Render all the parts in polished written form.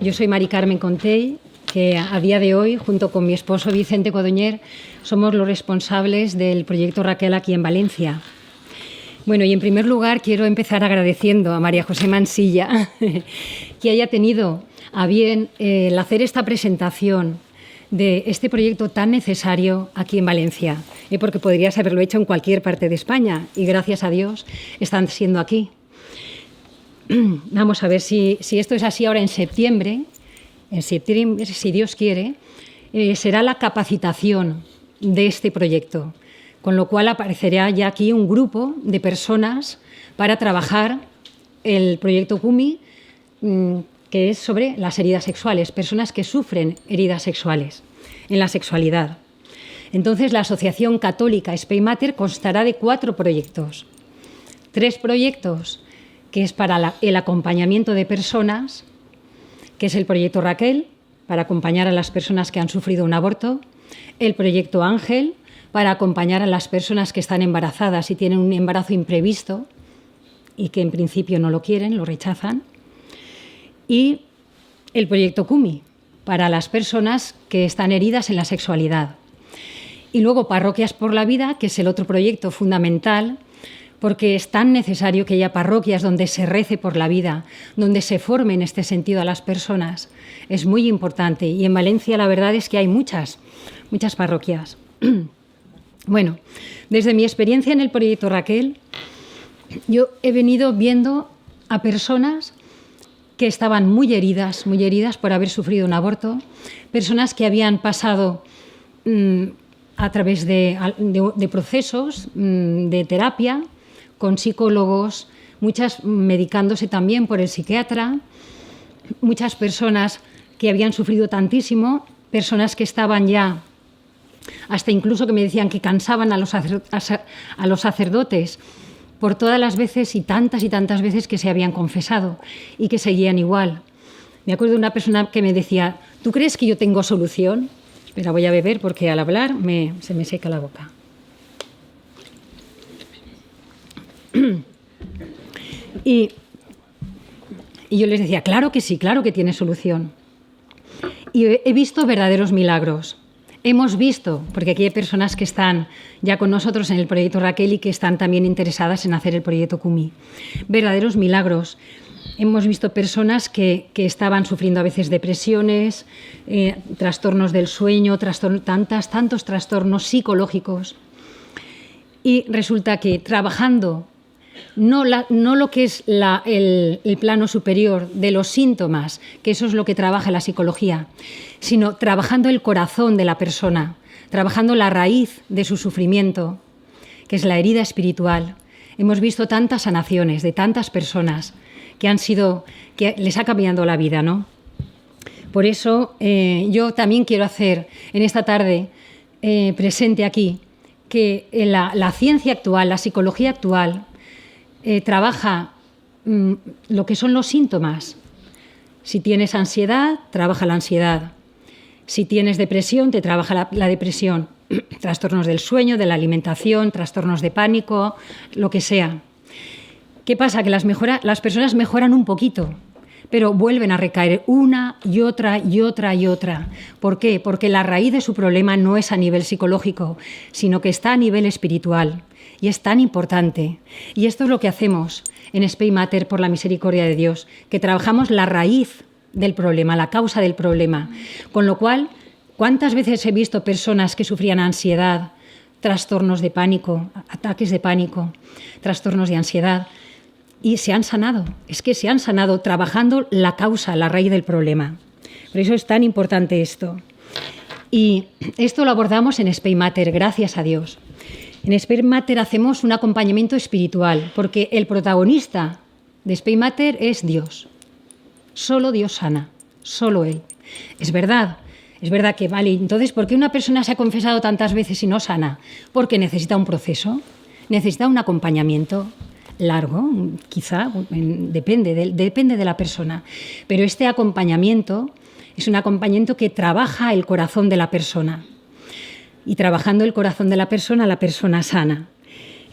Yo soy Mari Carmen Contell, que a día de hoy, junto con mi esposo Vicente Codoñer, somos los responsables del proyecto Raquel aquí en Valencia. Bueno, y en primer lugar quiero empezar agradeciendo a María José Mansilla que haya tenido a bien el hacer esta presentación de este proyecto tan necesario aquí en Valencia, porque podrías haberlo hecho en cualquier parte de España y gracias a Dios están siendo aquí. Vamos a ver si esto es así ahora en septiembre, si Dios quiere, será la capacitación de este proyecto, con lo cual aparecerá ya aquí un grupo de personas para trabajar el proyecto CUMI, que es sobre las heridas sexuales, personas que sufren heridas sexuales en la sexualidad. Entonces, la Asociación Católica Spey Mater constará de 4 proyectos. 3 proyectos que es para el acompañamiento de personas, que es el proyecto Raquel, para acompañar a las personas que han sufrido un aborto, el proyecto Ángel, para acompañar a las personas que están embarazadas y tienen un embarazo imprevisto y que en principio no lo quieren, lo rechazan, y el proyecto CUMI, para las personas que están heridas en la sexualidad. Y luego Parroquias por la Vida, que es el otro proyecto fundamental, porque es tan necesario que haya parroquias donde se rece por la vida, donde se forme en este sentido a las personas. Es muy importante y en Valencia la verdad es que hay muchas parroquias. Bueno, desde mi experiencia en el proyecto Raquel, yo he venido viendo a personas que estaban muy heridas por haber sufrido un aborto, personas que habían pasado a través de procesos de terapia, con psicólogos, muchas medicándose también por el psiquiatra, muchas personas que habían sufrido tantísimo, personas que estaban ya, hasta incluso que me decían que cansaban a los sacerdotes por todas las veces y tantas veces que se habían confesado y que seguían igual. Me acuerdo de una persona que me decía, ¿tú crees que yo tengo solución? Espera, voy a beber porque al hablar se me seca la boca. Y yo les decía, claro que sí, claro que tiene solución. Y he visto verdaderos milagros. Hemos visto, porque aquí hay personas que están ya con nosotros en el proyecto Raquel y que están también interesadas en hacer el proyecto CUMI. Verdaderos milagros. Hemos visto personas que estaban sufriendo a veces depresiones, trastornos del sueño, tantos trastornos psicológicos. Y resulta que trabajando no lo que es el plano superior de los síntomas, que eso es lo que trabaja la psicología, sino trabajando el corazón de la persona, trabajando la raíz de su sufrimiento, que es la herida espiritual. Hemos visto tantas sanaciones de tantas personas que les ha cambiado la vida, ¿no? Por eso yo también quiero hacer en esta tarde presente aquí que la ciencia actual, la psicología actual, trabaja lo que son los síntomas. Si tienes ansiedad, trabaja la ansiedad. Si tienes depresión, te trabaja la depresión. Trastornos del sueño, de la alimentación, trastornos de pánico, lo que sea. ¿Qué pasa? Que las personas mejoran un poquito, pero vuelven a recaer una y otra y otra y otra. ¿Por qué? Porque la raíz de su problema no es a nivel psicológico, sino que está a nivel espiritual. Y es tan importante. Y esto es lo que hacemos en Spey Mater por la misericordia de Dios, que trabajamos la raíz del problema, la causa del problema. Con lo cual, ¿cuántas veces he visto personas que sufrían ansiedad, trastornos de pánico, ataques de pánico, trastornos de ansiedad, y se han sanado? Es que se han sanado trabajando la causa, la raíz del problema. Por eso es tan importante esto. Y esto lo abordamos en Spey Mater, gracias a Dios. En Spey Mater hacemos un acompañamiento espiritual, porque el protagonista de Spey Mater es Dios. Solo Dios sana, solo Él. Es verdad que vale. Entonces, ¿por qué una persona se ha confesado tantas veces y no sana? Porque necesita un proceso, necesita un acompañamiento largo, quizá, depende de la persona. Pero este acompañamiento es un acompañamiento que trabaja el corazón de la persona. Y trabajando el corazón de la persona sana.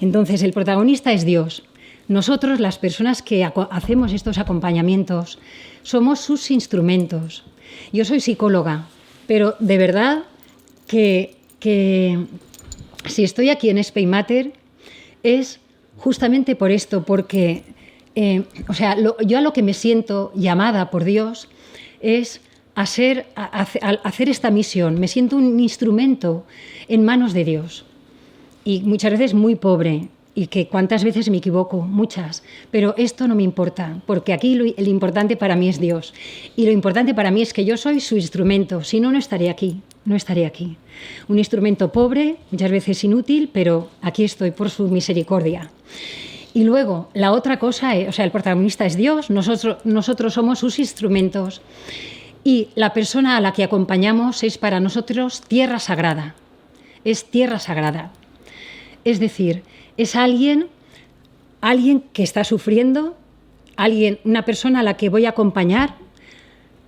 Entonces, el protagonista es Dios. nosotros, las personas que hacemos estos acompañamientos, somos sus instrumentos. Yo soy psicóloga, pero de verdad que si estoy aquí en Spey Mater es justamente por esto, porque yo a lo que me siento llamada por Dios es a hacer esta misión. Me siento un instrumento en manos de Dios. Y muchas veces muy pobre, y que cuántas veces me equivoco, muchas, pero esto no me importa, porque aquí lo importante para mí es Dios. Y lo importante para mí es que yo soy su instrumento, si no, no estaría aquí, no estaría aquí. Un instrumento pobre, muchas veces inútil, pero aquí estoy por su misericordia. Y luego, la otra cosa, el protagonista es Dios, nosotros somos sus instrumentos, y la persona a la que acompañamos es para nosotros tierra sagrada, es tierra sagrada. Es decir, es alguien que está sufriendo, una persona a la que voy a acompañar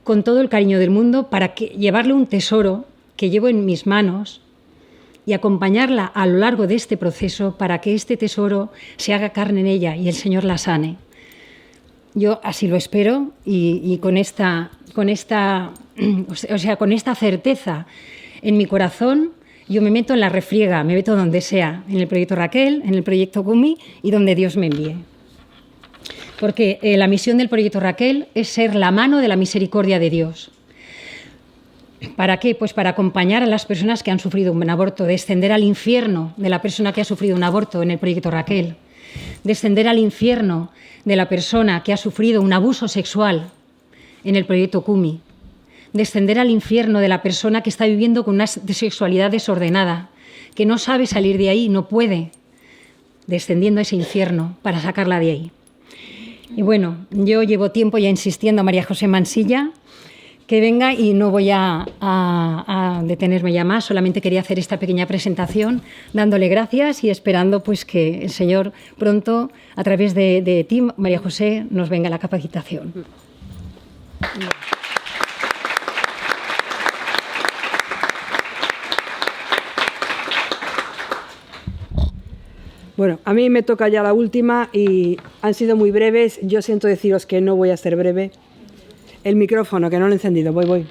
con todo el cariño del mundo para llevarle un tesoro que llevo en mis manos y acompañarla a lo largo de este proceso para que este tesoro se haga carne en ella y el Señor la sane. Yo así lo espero y con esta certeza en mi corazón, yo me meto en la refriega, me meto donde sea, en el proyecto Raquel, en el proyecto Kumi y donde Dios me envíe. Porque la misión del proyecto Raquel es ser la mano de la misericordia de Dios. ¿Para qué? Pues para acompañar a las personas que han sufrido un aborto, descender al infierno de la persona que ha sufrido un aborto en el proyecto Raquel, descender al infierno de la persona que ha sufrido un abuso sexual en el proyecto Kumi, descender al infierno de la persona que está viviendo con una sexualidad desordenada, que no sabe salir de ahí, no puede, descendiendo a ese infierno para sacarla de ahí. Y bueno, yo llevo tiempo ya insistiendo a María José Mansilla que venga y no voy a detenerme ya más, solamente quería hacer esta pequeña presentación dándole gracias y esperando pues que el Señor pronto, a través de ti, María José, nos venga la capacitación. Bueno, a mí me toca ya la última y han sido muy breves. Yo siento deciros que no voy a ser breve. El micrófono, que no lo he encendido. Voy.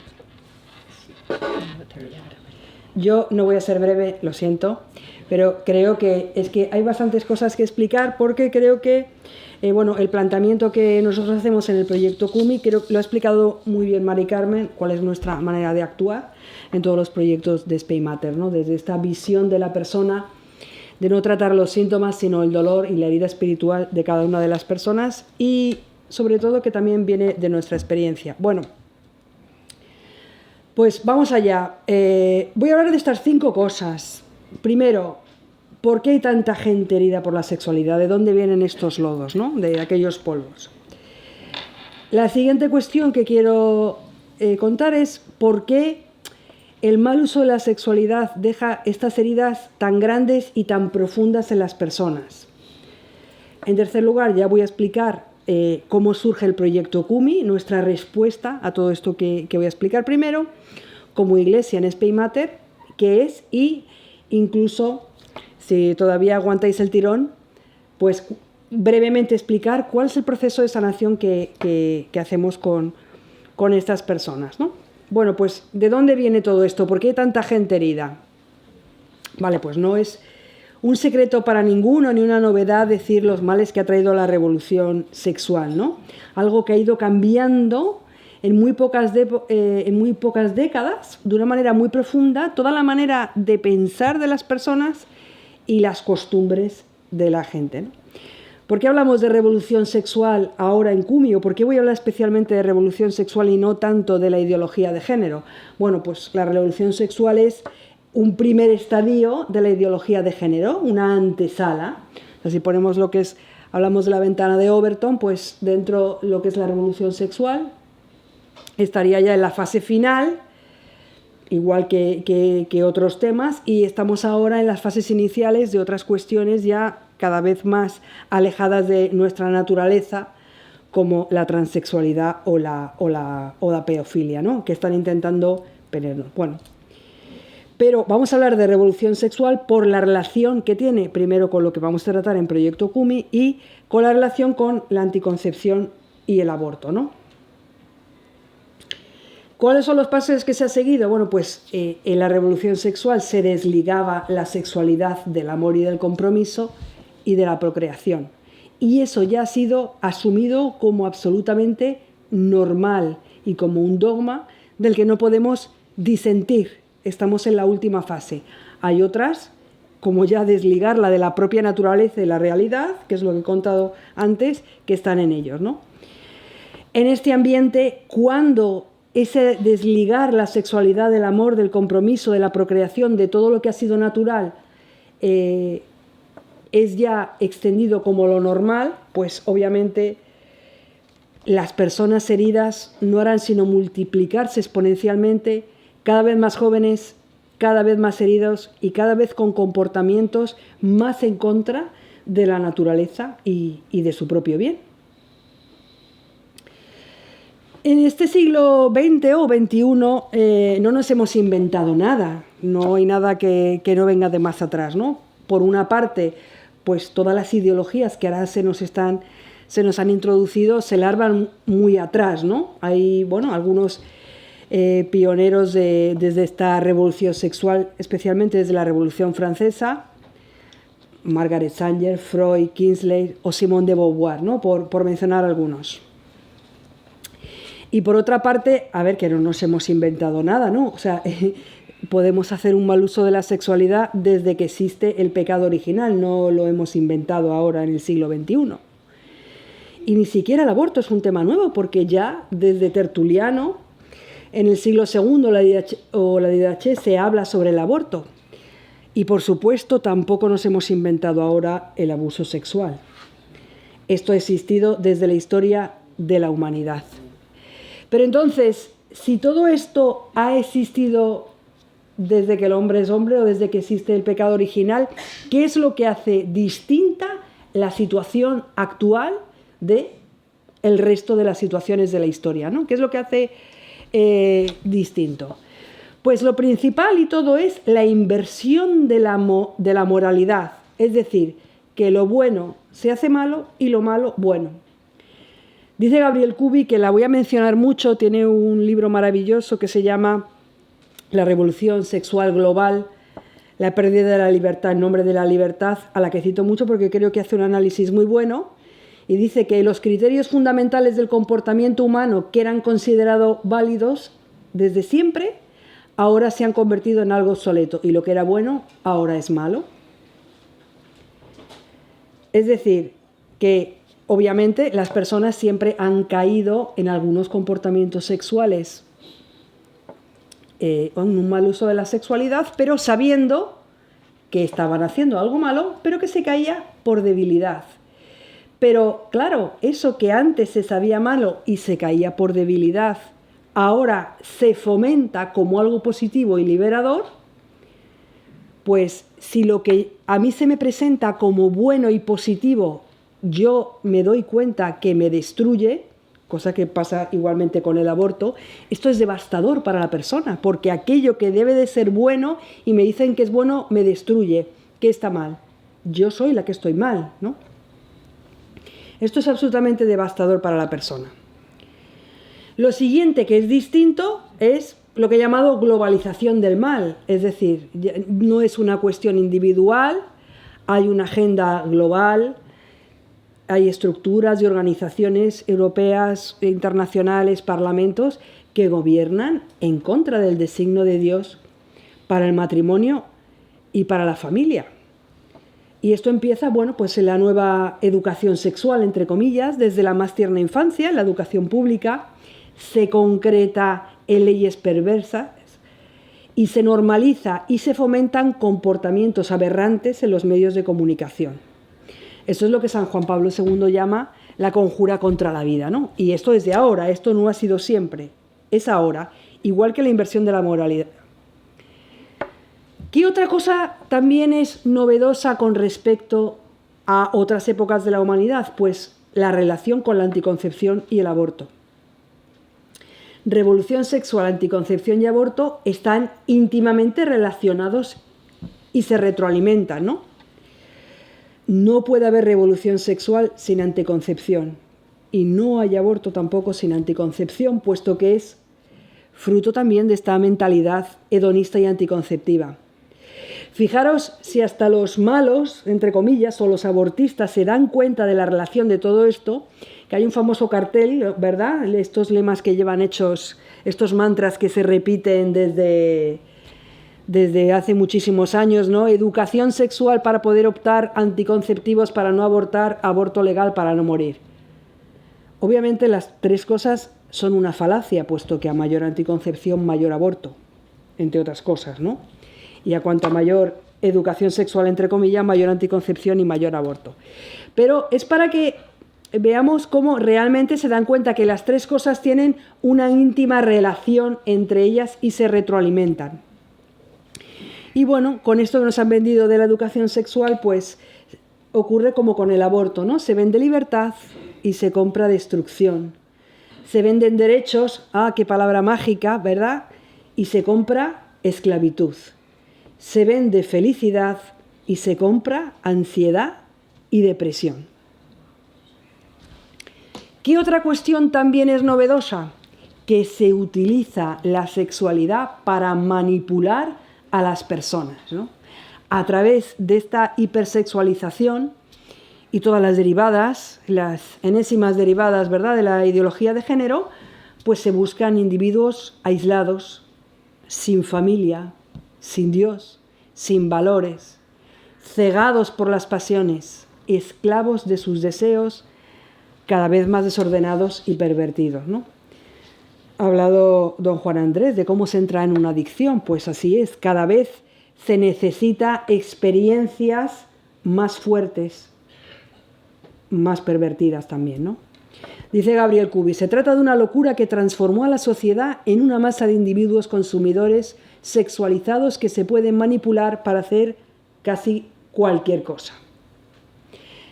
Yo no voy a ser breve, lo siento, pero creo que hay bastantes cosas que explicar porque creo que el planteamiento que nosotros hacemos en el proyecto Kumi, creo que lo ha explicado muy bien Mari Carmen, cuál es nuestra manera de actuar en todos los proyectos de Spey Mater, ¿no? Desde esta visión de la persona, de no tratar los síntomas, sino el dolor y la herida espiritual de cada una de las personas y, sobre todo, que también viene de nuestra experiencia. Bueno, pues vamos allá. Voy a hablar de estas 5 cosas. Primero, ¿por qué hay tanta gente herida por la sexualidad? ¿De dónde vienen estos lodos, ¿no? De aquellos polvos. La siguiente cuestión que quiero contar es ¿por qué el mal uso de la sexualidad deja estas heridas tan grandes y tan profundas en las personas? En tercer lugar, ya voy a explicar cómo surge el proyecto Kumi, nuestra respuesta a todo esto que voy a explicar primero, como iglesia en Spey Mater, qué es y incluso, si todavía aguantáis el tirón, pues brevemente explicar cuál es el proceso de sanación que hacemos con estas personas, ¿no? Bueno, pues, ¿de dónde viene todo esto? ¿Por qué hay tanta gente herida? Vale, pues no es un secreto para ninguno ni una novedad decir los males que ha traído la revolución sexual, ¿no? Algo que ha ido cambiando en muy pocas décadas, de una manera muy profunda, toda la manera de pensar de las personas y las costumbres de la gente, ¿no? ¿Por qué hablamos de revolución sexual ahora en Kumi? ¿O por qué voy a hablar especialmente de revolución sexual y no tanto de la ideología de género? Bueno, pues la revolución sexual es un primer estadio de la ideología de género, una antesala. O sea, si ponemos hablamos de la ventana de Overton, pues dentro lo que es la revolución sexual estaría ya en la fase final, igual que otros temas, y estamos ahora en las fases iniciales de otras cuestiones ya cada vez más alejadas de nuestra naturaleza, como la transexualidad o la pedofilia, ¿no? Que están intentando ponernos. Bueno, Pero vamos a hablar de revolución sexual por la relación que tiene, primero con lo que vamos a tratar en Proyecto Kumi y con la relación con la anticoncepción y el aborto, ¿no? ¿Cuáles son los pasos que se ha seguido? Bueno, pues en la revolución sexual se desligaba la sexualidad del amor y del compromiso y de la procreación. Y eso ya ha sido asumido como absolutamente normal y como un dogma del que no podemos disentir. Estamos en la última fase. Hay otras, como ya desligarla de la propia naturaleza y la realidad, que es lo que he contado antes, que están en ellos, ¿no? En este ambiente, cuando ese desligar la sexualidad del amor, del compromiso, de la procreación, de todo lo que ha sido natural, es ya extendido como lo normal, pues obviamente las personas heridas no harán sino multiplicarse exponencialmente, cada vez más jóvenes, cada vez más heridos y cada vez con comportamientos más en contra de la naturaleza y de su propio bien. En este siglo XX o XXI no nos hemos inventado nada, no hay nada que no venga de más atrás, ¿no? Por una parte, pues todas las ideologías que ahora se nos han introducido se larvan muy atrás, ¿no? Hay, bueno, algunos pioneros desde esta revolución sexual, especialmente desde la Revolución Francesa, Margaret Sanger, Freud, Kingsley o Simone de Beauvoir, ¿no? Por mencionar algunos. Y por otra parte, a ver, que no nos hemos inventado nada, ¿no? O sea, podemos hacer un mal uso de la sexualidad desde que existe el pecado original, no lo hemos inventado ahora en el siglo XXI. Y ni siquiera el aborto es un tema nuevo, porque ya desde Tertuliano, en el siglo II o la Didache se habla sobre el aborto. Y por supuesto tampoco nos hemos inventado ahora el abuso sexual. Esto ha existido desde la historia de la humanidad. Pero entonces, si todo esto ha existido desde que el hombre es hombre o desde que existe el pecado original, ¿qué es lo que hace distinta la situación actual de el resto de las situaciones de la historia, ¿no? ¿Qué es lo que hace distinto? Pues lo principal y todo es la inversión de la moralidad, es decir, que lo bueno se hace malo y lo malo bueno. Dice Gabriel Kubi, que la voy a mencionar mucho, tiene un libro maravilloso que se llama La revolución sexual global, la pérdida de la libertad en nombre de la libertad, a la que cito mucho porque creo que hace un análisis muy bueno, y dice que los criterios fundamentales del comportamiento humano que eran considerados válidos desde siempre, ahora se han convertido en algo obsoleto, y lo que era bueno ahora es malo. Es decir, que obviamente las personas siempre han caído en algunos comportamientos sexuales, en un mal uso de la sexualidad, pero sabiendo que estaban haciendo algo malo, pero que se caía por debilidad. Pero claro, eso que antes se sabía malo y se caía por debilidad, ahora se fomenta como algo positivo y liberador, pues si lo que a mí se me presenta como bueno y positivo, yo me doy cuenta que me destruye, cosa que pasa igualmente con el aborto, esto es devastador para la persona, porque aquello que debe de ser bueno y me dicen que es bueno, me destruye. ¿Qué está mal? Yo soy la que estoy mal, ¿no? Esto es absolutamente devastador para la persona. Lo siguiente que es distinto es lo que he llamado globalización del mal, es decir, no es una cuestión individual, hay una agenda global, hay estructuras y organizaciones europeas, internacionales, parlamentos que gobiernan en contra del designio de Dios para el matrimonio y para la familia. Y esto empieza, bueno, pues en la nueva educación sexual, entre comillas, desde la más tierna infancia, la educación pública, se concreta en leyes perversas y se normaliza y se fomentan comportamientos aberrantes en los medios de comunicación. Eso es lo que San Juan Pablo II llama la conjura contra la vida, ¿no? Y esto es de ahora, esto no ha sido siempre, es ahora, igual que la inversión de la moralidad. ¿Qué otra cosa también es novedosa con respecto a otras épocas de la humanidad? Pues la relación con la anticoncepción y el aborto. revolución sexual, anticoncepción y aborto están íntimamente relacionados y se retroalimentan, ¿no? No puede haber revolución sexual sin anticoncepción y no hay aborto tampoco sin anticoncepción, puesto que es fruto también de esta mentalidad hedonista y anticonceptiva. Fijaros si hasta los malos, entre comillas, o los abortistas se dan cuenta de la relación de todo esto, que hay un famoso cartel, ¿verdad? Estos lemas que llevan hechos, estos mantras que se repiten desde hace muchísimos años, ¿no? Educación sexual para poder optar, anticonceptivos para no abortar, aborto legal para no morir. Obviamente las tres cosas son una falacia, puesto que a mayor anticoncepción, mayor aborto, entre otras cosas, ¿no? Y a cuanto mayor educación sexual, entre comillas, mayor anticoncepción y mayor aborto. Pero es para que veamos cómo realmente se dan cuenta que las tres cosas tienen una íntima relación entre ellas y se retroalimentan. Y bueno, con esto que nos han vendido de la educación sexual, pues ocurre como con el aborto, ¿no? Se vende libertad y se compra destrucción. Se venden derechos, qué palabra mágica, ¿verdad? Y se compra esclavitud. Se vende felicidad y se compra ansiedad y depresión. ¿Qué otra cuestión también es novedosa? Que se utiliza la sexualidad para manipular a las personas, ¿no? A través de esta hipersexualización y todas las derivadas, las enésimas derivadas, ¿verdad?, de la ideología de género, pues se buscan individuos aislados, sin familia, sin Dios, sin valores, cegados por las pasiones, esclavos de sus deseos, cada vez más desordenados y pervertidos, ¿no? Ha hablado don Juan Andrés de cómo se entra en una adicción. Pues así es, cada vez se necesita experiencias más fuertes, más pervertidas también, ¿no? Dice Gabriel Kubi, se trata de una locura que transformó a la sociedad en una masa de individuos consumidores sexualizados que se pueden manipular para hacer casi cualquier cosa.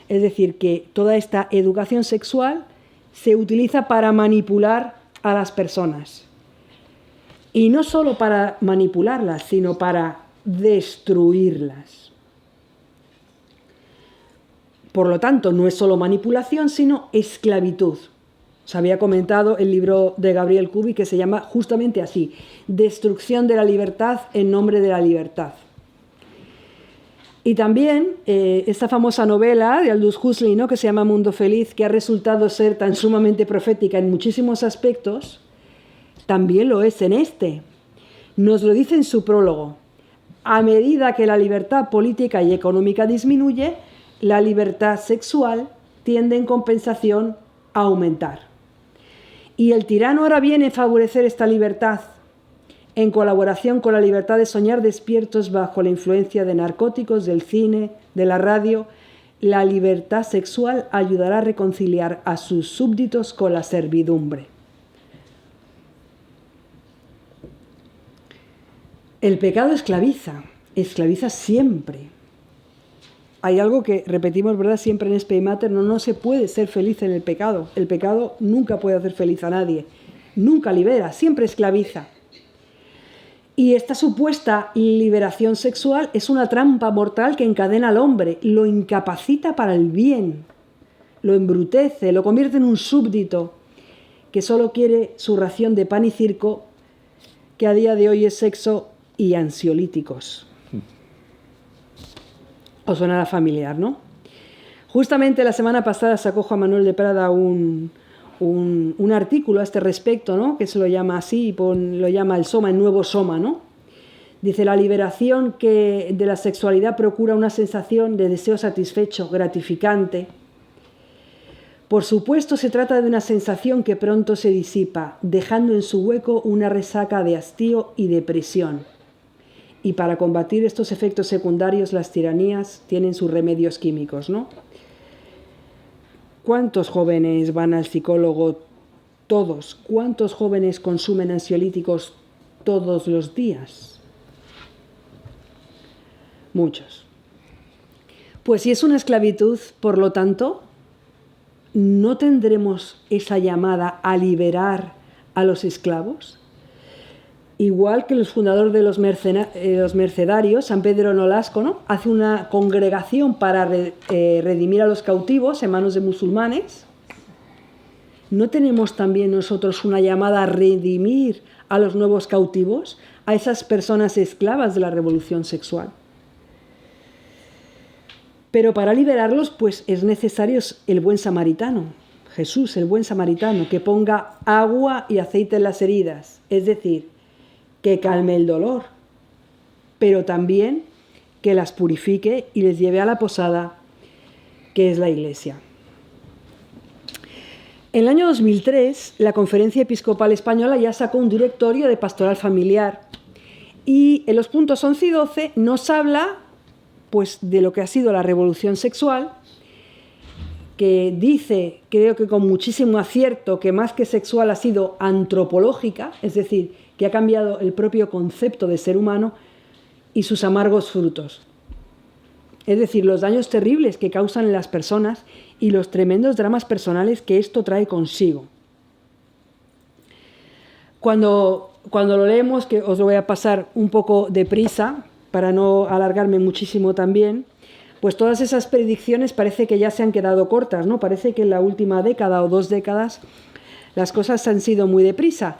Es decir, que toda esta educación sexual se utiliza para manipular a las personas. Y no solo para manipularlas, sino para destruirlas. Por lo tanto, no es solo manipulación, sino esclavitud. Os había comentado el libro de Gabriel Kubi que se llama justamente así, Destrucción de la libertad en nombre de la libertad. Y también esta famosa novela de Aldous Huxley, ¿no?, que se llama Mundo Feliz, que ha resultado ser tan sumamente profética en muchísimos aspectos, también lo es en este. Nos lo dice en su prólogo. A medida que la libertad política y económica disminuye, la libertad sexual tiende en compensación a aumentar. Y el tirano ahora viene a favorecer esta libertad en colaboración con la libertad de soñar despiertos bajo la influencia de narcóticos, del cine, de la radio. La libertad sexual ayudará a reconciliar a sus súbditos con la servidumbre. El pecado esclaviza siempre. Hay algo que repetimos, ¿verdad?, siempre en Spey Mater, no se puede ser feliz en el pecado. El pecado nunca puede hacer feliz a nadie, nunca libera, siempre esclaviza. Y esta supuesta liberación sexual es una trampa mortal que encadena al hombre, lo incapacita para el bien, lo embrutece, lo convierte en un súbdito que solo quiere su ración de pan y circo, que a día de hoy es sexo y ansiolíticos. Os sonará familiar, ¿no? Justamente la semana pasada sacó Juan Manuel de Prada un artículo a este respecto, ¿no?, que se lo llama así, lo llama el Soma, el nuevo Soma, ¿no? Dice, la liberación de la sexualidad procura una sensación de deseo satisfecho, gratificante. Por supuesto, se trata de una sensación que pronto se disipa, dejando en su hueco una resaca de hastío y depresión. Y para combatir estos efectos secundarios, las tiranías tienen sus remedios químicos, ¿no? ¿Cuántos jóvenes van al psicólogo? Todos. ¿Cuántos jóvenes consumen ansiolíticos todos los días? Muchos. Pues si es una esclavitud, por lo tanto, no tendremos esa llamada a liberar a los esclavos. Igual que los fundadores de los mercedarios, San Pedro Nolasco, ¿no?, hace una congregación para redimir a los cautivos en manos de musulmanes. ¿No tenemos también nosotros una llamada a redimir a los nuevos cautivos, a esas personas esclavas de la revolución sexual? Pero para liberarlos, pues es necesario el buen samaritano, Jesús, el buen samaritano, que ponga agua y aceite en las heridas, es decir, que calme el dolor, pero también que las purifique y les lleve a la posada, que es la Iglesia. En el año 2003, la Conferencia Episcopal Española ya sacó un directorio de pastoral familiar y en los puntos 11 y 12 nos habla, pues, de lo que ha sido la revolución sexual, que dice, creo que con muchísimo acierto, que más que sexual ha sido antropológica, es decir, que ha cambiado el propio concepto de ser humano y sus amargos frutos. Es decir, los daños terribles que causan en las personas y los tremendos dramas personales que esto trae consigo. Cuando lo leemos, que os lo voy a pasar un poco deprisa, para no alargarme muchísimo también, pues todas esas predicciones parece que ya se han quedado cortas, ¿no? Parece que en la última década o 2 décadas las cosas han ido muy deprisa,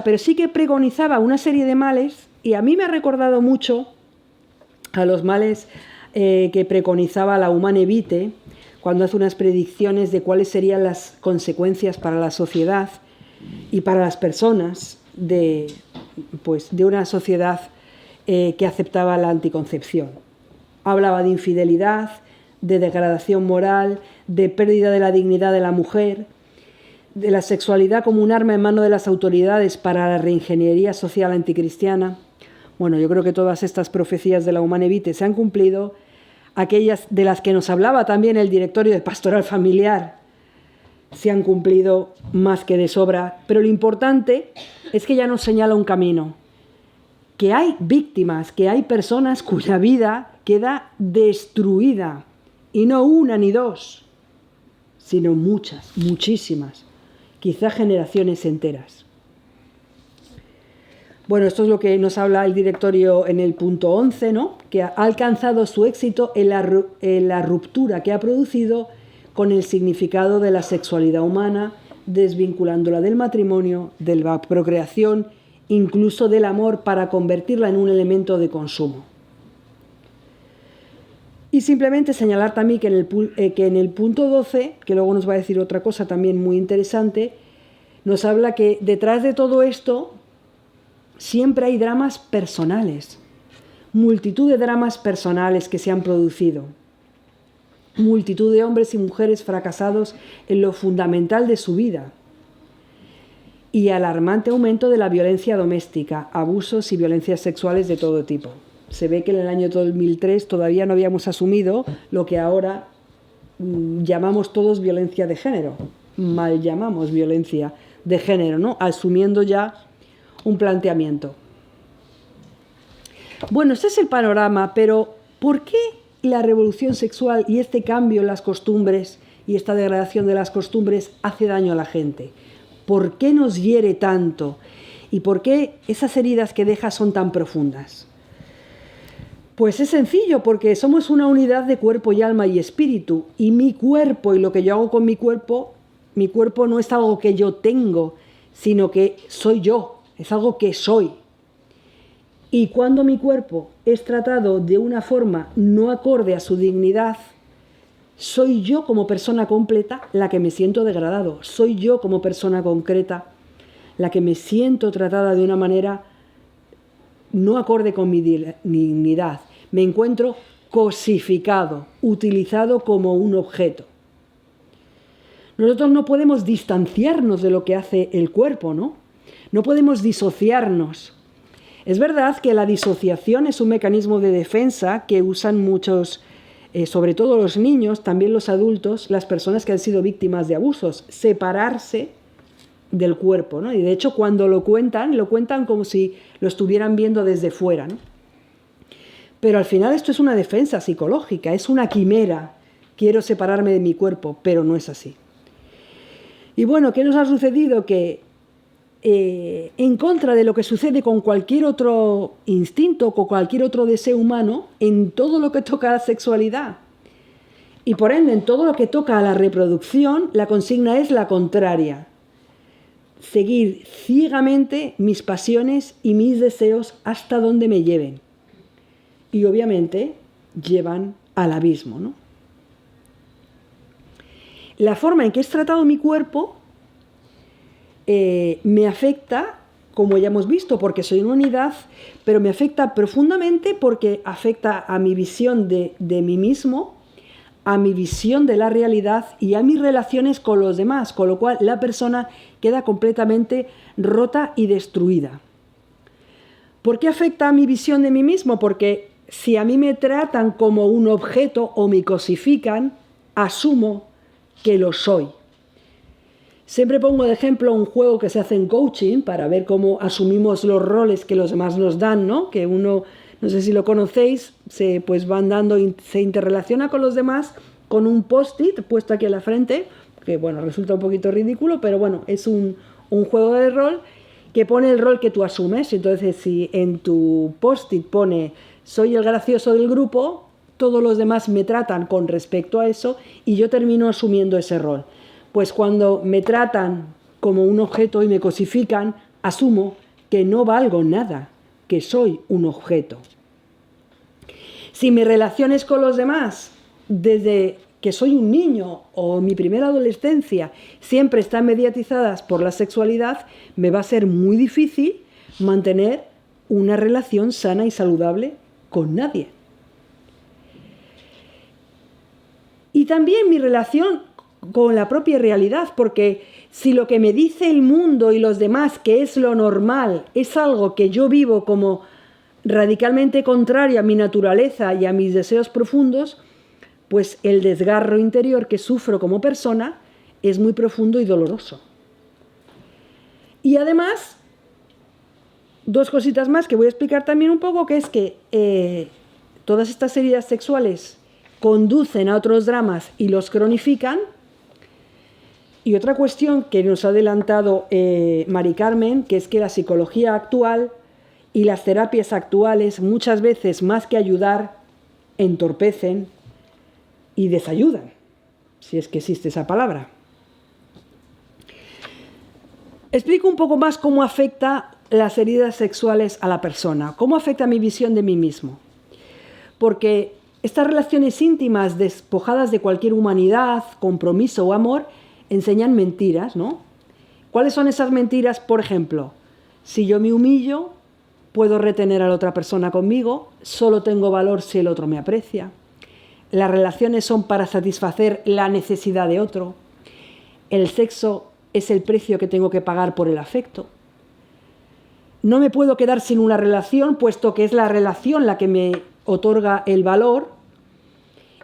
pero sí que pregonizaba una serie de males, y a mí me ha recordado mucho a los males que preconizaba la Humane Vitae, cuando hace unas predicciones de cuáles serían las consecuencias para la sociedad y para las personas de una sociedad que aceptaba la anticoncepción. Hablaba de infidelidad, de degradación moral, de pérdida de la dignidad de la mujer, de la sexualidad como un arma en mano de las autoridades para la reingeniería social anticristiana. Bueno, yo creo que todas estas profecías de la Humane Vitae se han cumplido, aquellas de las que nos hablaba también el directorio de Pastoral Familiar se han cumplido más que de sobra, pero lo importante es que ya nos señala un camino, que hay víctimas, que hay personas cuya vida queda destruida, y no una ni dos, sino muchas, muchísimas, quizá generaciones enteras. Bueno, esto es lo que nos habla el directorio en el punto 11, ¿no?, que ha alcanzado su éxito en la ruptura que ha producido con el significado de la sexualidad humana, desvinculándola del matrimonio, de la procreación, incluso del amor, para convertirla en un elemento de consumo. Y simplemente señalar también que en el punto 12, que luego nos va a decir otra cosa también muy interesante, nos habla que detrás de todo esto siempre hay dramas personales, multitud de dramas personales que se han producido, multitud de hombres y mujeres fracasados en lo fundamental de su vida, y alarmante aumento de la violencia doméstica, abusos y violencias sexuales de todo tipo. Se ve que en el año 2003 todavía no habíamos asumido lo que ahora llamamos todos violencia de género, mal llamamos violencia de género, ¿no?, asumiendo ya un planteamiento. Bueno, este es el panorama, pero ¿por qué la revolución sexual y este cambio en las costumbres y esta degradación de las costumbres hace daño a la gente? ¿Por qué nos hiere tanto? ¿Y por qué esas heridas que deja son tan profundas? Pues es sencillo, porque somos una unidad de cuerpo y alma y espíritu, y mi cuerpo y lo que yo hago con mi cuerpo no es algo que yo tengo, sino que soy yo, es algo que soy. Y cuando mi cuerpo es tratado de una forma no acorde a su dignidad, soy yo como persona completa la que me siento degradado, soy yo como persona concreta la que me siento tratada de una manera no acorde con mi dignidad. Me encuentro cosificado, utilizado como un objeto. Nosotros no podemos distanciarnos de lo que hace el cuerpo, ¿no? No podemos disociarnos. Es verdad que la disociación es un mecanismo de defensa que usan muchos, sobre todo los niños, también los adultos, las personas que han sido víctimas de abusos, separarse del cuerpo, ¿no? Y de hecho cuando lo cuentan como si lo estuvieran viendo desde fuera, ¿no? Pero al final esto es una defensa psicológica, es una quimera. Quiero separarme de mi cuerpo, pero no es así. Y bueno, ¿qué nos ha sucedido? Que en contra de lo que sucede con cualquier otro instinto, con cualquier otro deseo humano, en todo lo que toca a la sexualidad. Y por ende, en todo lo que toca a la reproducción, la consigna es la contraria. Seguir ciegamente mis pasiones y mis deseos hasta donde me lleven. Y obviamente llevan al abismo, ¿no? La forma en que es tratado mi cuerpo me afecta, como ya hemos visto, porque soy una unidad, pero me afecta profundamente porque afecta a mi visión de mí mismo, a mi visión de la realidad y a mis relaciones con los demás, con lo cual la persona queda completamente rota y destruida. ¿Por qué afecta a mi visión de mí mismo? Porque si a mí me tratan como un objeto o me cosifican, asumo que lo soy. Siempre pongo de ejemplo un juego que se hace en coaching para ver cómo asumimos los roles que los demás nos dan, ¿no? Que uno, no sé si lo conocéis, pues van dando, se interrelaciona con los demás con un post-it puesto aquí en la frente, que bueno, resulta un poquito ridículo, pero bueno, es un juego de rol que pone el rol que tú asumes. Entonces, si en tu post-it pone soy el gracioso del grupo, todos los demás me tratan con respecto a eso y yo termino asumiendo ese rol. Pues cuando me tratan como un objeto y me cosifican, asumo que no valgo nada, que soy un objeto. Si mis relaciones con los demás, desde que soy un niño o mi primera adolescencia, siempre están mediatizadas por la sexualidad, me va a ser muy difícil mantener una relación sana y saludable con nadie. Y también mi relación con la propia realidad, porque si lo que me dice el mundo y los demás que es lo normal es algo que yo vivo como radicalmente contrario a mi naturaleza y a mis deseos profundos, pues el desgarro interior que sufro como persona es muy profundo y doloroso. Y además, dos cositas más que voy a explicar también un poco, que es que todas estas heridas sexuales conducen a otros dramas y los cronifican. Y otra cuestión que nos ha adelantado Mari Carmen, que es que la psicología actual y las terapias actuales muchas veces, más que ayudar, entorpecen y desayudan, si es que existe esa palabra. Explico un poco más cómo afecta las heridas sexuales a la persona, cómo afecta mi visión de mí mismo. Porque estas relaciones íntimas despojadas de cualquier humanidad, compromiso o amor, enseñan mentiras, ¿no? ¿Cuáles son esas mentiras? Por ejemplo, si yo me humillo, puedo retener a la otra persona conmigo, solo tengo valor si el otro me aprecia. Las relaciones son para satisfacer la necesidad de otro. El sexo es el precio que tengo que pagar por el afecto. No me puedo quedar sin una relación, puesto que es la relación la que me otorga el valor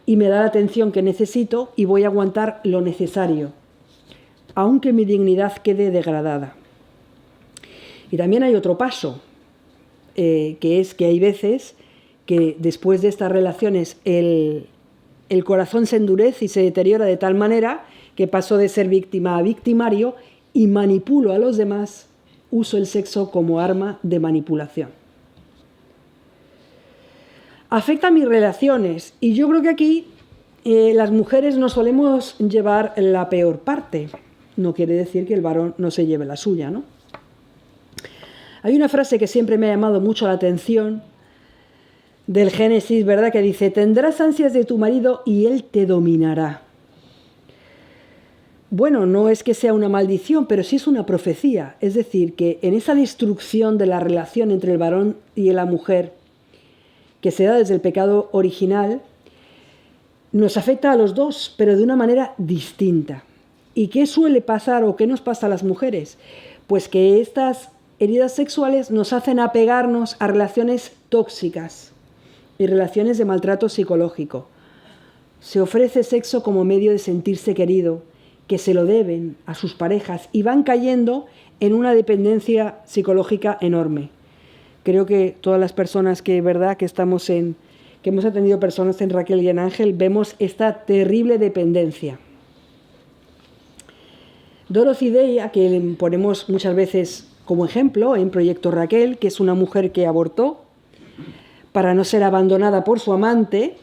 y me da la atención que necesito y voy a aguantar lo necesario, aunque mi dignidad quede degradada. Y también hay otro paso, que es que hay veces que después de estas relaciones el corazón se endurece y se deteriora de tal manera que paso de ser víctima a victimario y manipulo a los demás, uso el sexo como arma de manipulación. Afecta a mis relaciones y yo creo que aquí las mujeres nos solemos llevar la peor parte. No quiere decir que el varón no se lleve la suya, ¿no? Hay una frase que siempre me ha llamado mucho la atención del Génesis, ¿verdad? Que dice, tendrás ansias de tu marido y él te dominará. Bueno, no es que sea una maldición, pero sí es una profecía. Es decir, que en esa destrucción de la relación entre el varón y la mujer, que se da desde el pecado original, nos afecta a los dos, pero de una manera distinta. ¿Y qué suele pasar o qué nos pasa a las mujeres? Pues que estas heridas sexuales nos hacen apegarnos a relaciones tóxicas y relaciones de maltrato psicológico. Se ofrece sexo como medio de sentirse querido, que se lo deben a sus parejas y van cayendo en una dependencia psicológica enorme. Creo que todas las personas que hemos atendido personas en Raquel y en Ángel, vemos esta terrible dependencia. Dorothy Day, a quien ponemos muchas veces Como ejemplo, en Proyecto Raquel, que es una mujer que abortó para no ser abandonada por su amante,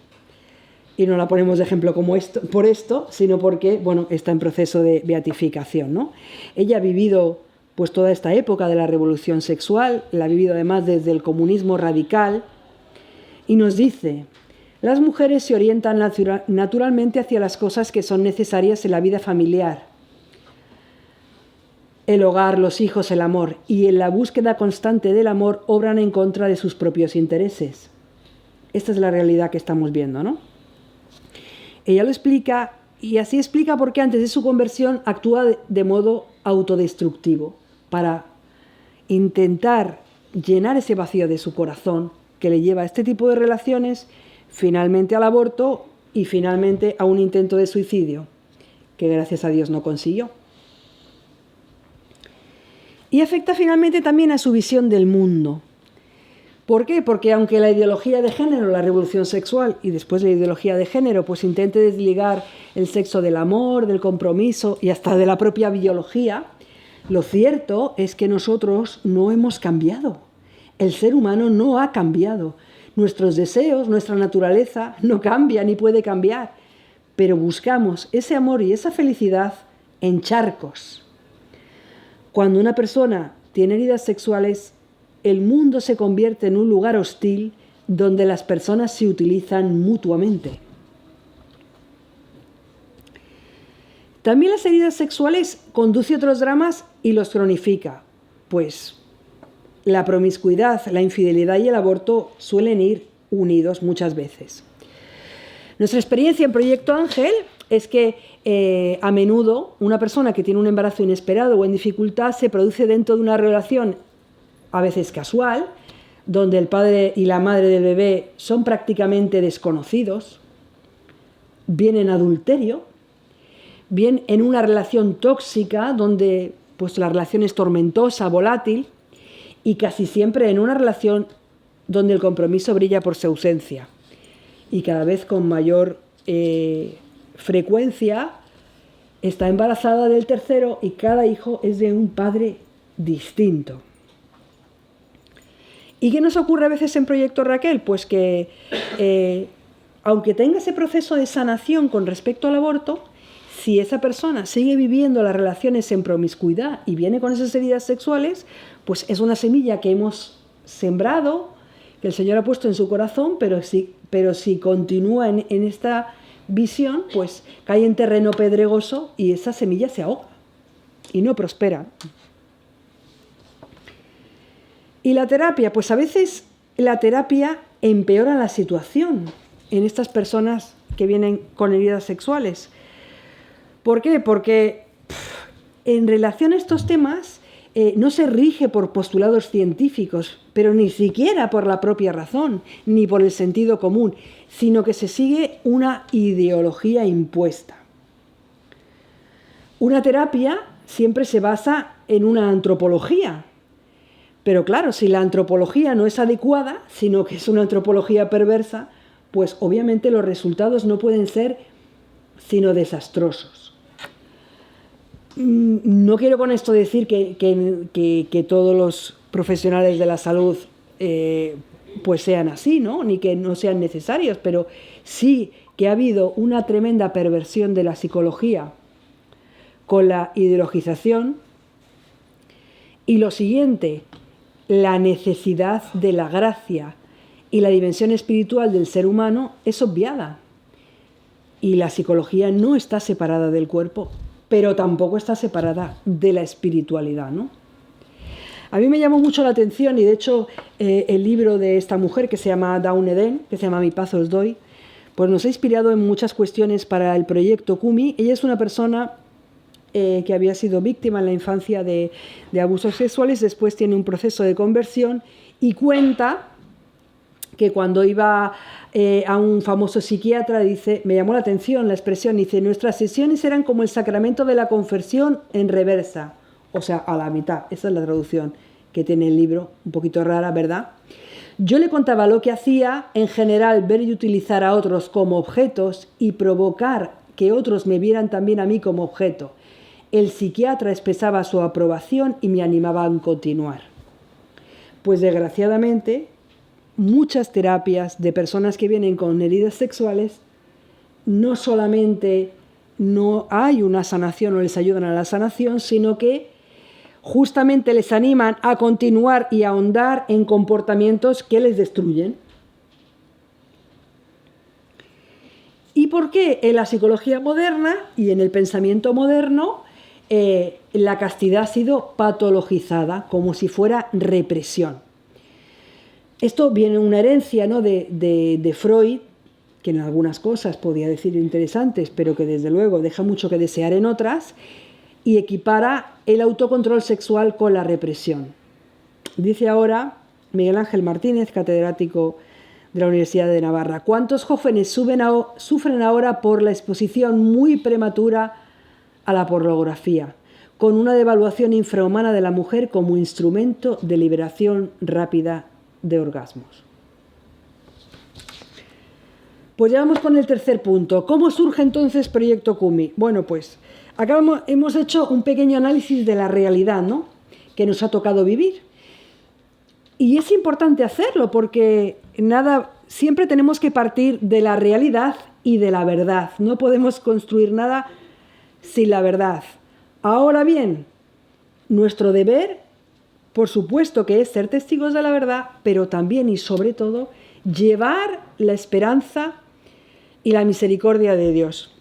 y no la ponemos de ejemplo por esto, sino porque, bueno, está en proceso de beatificación, ¿no? Ella ha vivido pues toda esta época de la revolución sexual, la ha vivido además desde el comunismo radical, y nos dice: las mujeres se orientan naturalmente hacia las cosas que son necesarias en la vida familiar, el hogar, los hijos, el amor, y en la búsqueda constante del amor obran en contra de sus propios intereses. Esta es la realidad que estamos viendo, ¿no? Ella lo explica, y así explica por qué antes de su conversión actúa de modo autodestructivo, para intentar llenar ese vacío de su corazón que le lleva a este tipo de relaciones, finalmente al aborto y finalmente a un intento de suicidio, que gracias a Dios no consiguió. Y afecta finalmente también a su visión del mundo. ¿Por qué? Porque aunque la ideología de género, la revolución sexual y después la ideología de género, pues intente desligar el sexo del amor, del compromiso y hasta de la propia biología, lo cierto es que nosotros no hemos cambiado. El ser humano no ha cambiado. Nuestros deseos, nuestra naturaleza no cambia ni puede cambiar, pero buscamos ese amor y esa felicidad en charcos. Cuando una persona tiene heridas sexuales, el mundo se convierte en un lugar hostil donde las personas se utilizan mutuamente. También las heridas sexuales conducen a otros dramas y los cronifica, pues la promiscuidad, la infidelidad y el aborto suelen ir unidos muchas veces. Nuestra experiencia en Proyecto Ángel es que a menudo una persona que tiene un embarazo inesperado o en dificultad se produce dentro de una relación a veces casual, donde el padre y la madre del bebé son prácticamente desconocidos, bien en adulterio, bien en una relación tóxica donde pues, la relación es tormentosa, volátil, y casi siempre en una relación donde el compromiso brilla por su ausencia y cada vez con mayor frecuencia está embarazada del tercero y cada hijo es de un padre distinto. ¿Y qué nos ocurre a veces en Proyecto Raquel? Pues que aunque tenga ese proceso de sanación con respecto al aborto, si esa persona sigue viviendo las relaciones en promiscuidad y viene con esas heridas sexuales, pues es una semilla que hemos sembrado, que el Señor ha puesto en su corazón, pero si continúa en esta visión, pues cae en terreno pedregoso y esa semilla se ahoga y no prospera. ¿Y la terapia? Pues a veces la terapia empeora la situación en estas personas que vienen con heridas sexuales. ¿Por qué? Porque en relación a estos temas no se rige por postulados científicos, pero ni siquiera por la propia razón, ni por el sentido común, sino que se sigue una ideología impuesta. Una terapia siempre se basa en una antropología, pero claro, si la antropología no es adecuada, sino que es una antropología perversa, pues obviamente los resultados no pueden ser sino desastrosos. No quiero con esto decir que todos los profesionales de la salud pues sean así, ¿no? Ni que no sean necesarios, pero sí que ha habido una tremenda perversión de la psicología con la ideologización. Y lo siguiente, la necesidad de la gracia y la dimensión espiritual del ser humano es obviada. Y la psicología no está separada del cuerpo, pero tampoco está separada de la espiritualidad, ¿no? A mí me llamó mucho la atención y de hecho el libro de esta mujer que se llama Dawn Eden, que se llama Mi paz os doy, pues nos ha inspirado en muchas cuestiones para el proyecto Kumi. Ella es una persona que había sido víctima en la infancia de abusos sexuales, después tiene un proceso de conversión y cuenta que cuando iba a un famoso psiquiatra, dice, me llamó la atención la expresión, dice, nuestras sesiones eran como el sacramento de la conversión en reversa, o sea, a la mitad. Esa es la traducción que tiene el libro, un poquito rara, ¿verdad? Yo le contaba lo que hacía, en general, ver y utilizar a otros como objetos y provocar que otros me vieran también a mí como objeto. el psiquiatra expresaba su aprobación y me animaba a continuar. Pues desgraciadamente, muchas terapias de personas que vienen con heridas sexuales, no solamente no hay una sanación o les ayudan a la sanación, sino que justamente les animan a continuar y a ahondar en comportamientos que les destruyen. ¿Y por qué en la psicología moderna y en el pensamiento moderno la castidad ha sido patologizada como si fuera represión? Esto viene una herencia, ¿no?, de Freud, que en algunas cosas podía decir interesantes, pero que desde luego deja mucho que desear en otras, y equipara el autocontrol sexual con la represión. Dice ahora Miguel Ángel Martínez, catedrático de la Universidad de Navarra: ¿cuántos jóvenes sufren ahora por la exposición muy prematura a la pornografía, con una devaluación infrahumana de la mujer como instrumento de liberación rápida de orgasmos? Pues ya vamos con el tercer punto. ¿Cómo surge entonces Proyecto Kumi? Bueno, pues acá hemos hecho un pequeño análisis de la realidad, ¿no?, que nos ha tocado vivir. Y es importante hacerlo porque siempre tenemos que partir de la realidad y de la verdad. No podemos construir nada sin la verdad. Ahora bien, nuestro deber, por supuesto, que es ser testigos de la verdad, pero también y sobre todo llevar la esperanza y la misericordia de Dios.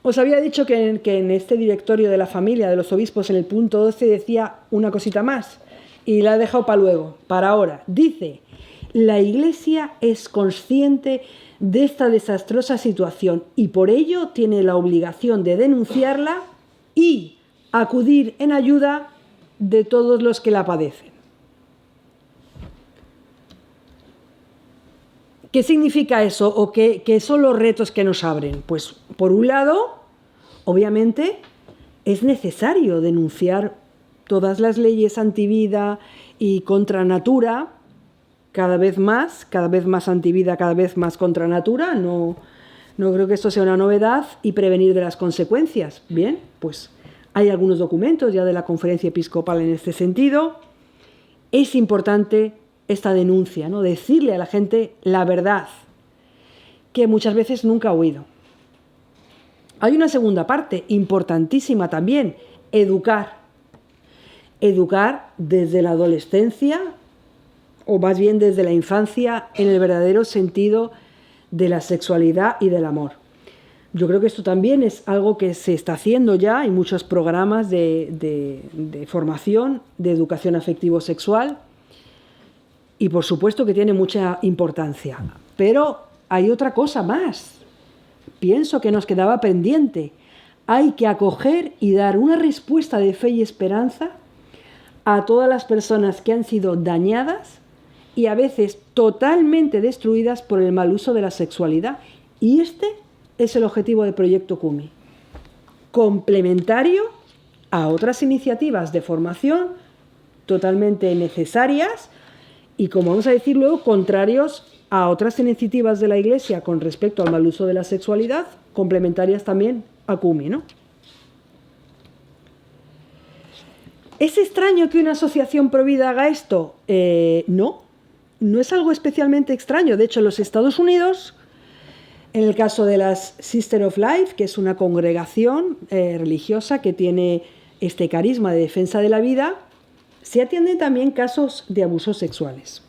Os había dicho que en este directorio de la familia de los obispos, en el punto 12, decía una cosita más, y la he dejado para luego, para ahora. Dice: la Iglesia es consciente de esta desastrosa situación y por ello tiene la obligación de denunciarla y acudir en ayuda de todos los que la padecen. ¿Qué significa eso o qué son los retos que nos abren? Pues, por un lado, obviamente, es necesario denunciar todas las leyes antivida y contra natura, cada vez más antivida, cada vez más contra natura. No creo que esto sea una novedad, y prevenir de las consecuencias. Bien, pues hay algunos documentos ya de la Conferencia Episcopal en este sentido. Es importante esta denuncia, ¿no?, decirle a la gente la verdad, que muchas veces nunca ha oído. Hay una segunda parte, importantísima también: educar. Educar desde la adolescencia, o más bien desde la infancia, en el verdadero sentido de la sexualidad y del amor. Yo creo que esto también es algo que se está haciendo ya. Hay muchos programas de formación, de educación afectivo-sexual, y por supuesto que tiene mucha importancia. Pero hay otra cosa más. Pienso que nos quedaba pendiente. Hay que acoger y dar una respuesta de fe y esperanza a todas las personas que han sido dañadas y a veces totalmente destruidas por el mal uso de la sexualidad. Y este es el objetivo del Proyecto Kumi, complementario a otras iniciativas de formación totalmente necesarias y, como vamos a decir luego, contrarios a otras iniciativas de la Iglesia con respecto al mal uso de la sexualidad, complementarias también a Kumi, ¿no? ¿Es extraño que una asociación provida haga esto? No es algo especialmente extraño. De hecho, en los Estados Unidos, en el caso de las Sisters of Life, que es una congregación religiosa que tiene este carisma de defensa de la vida, se atienden también casos de abusos sexuales.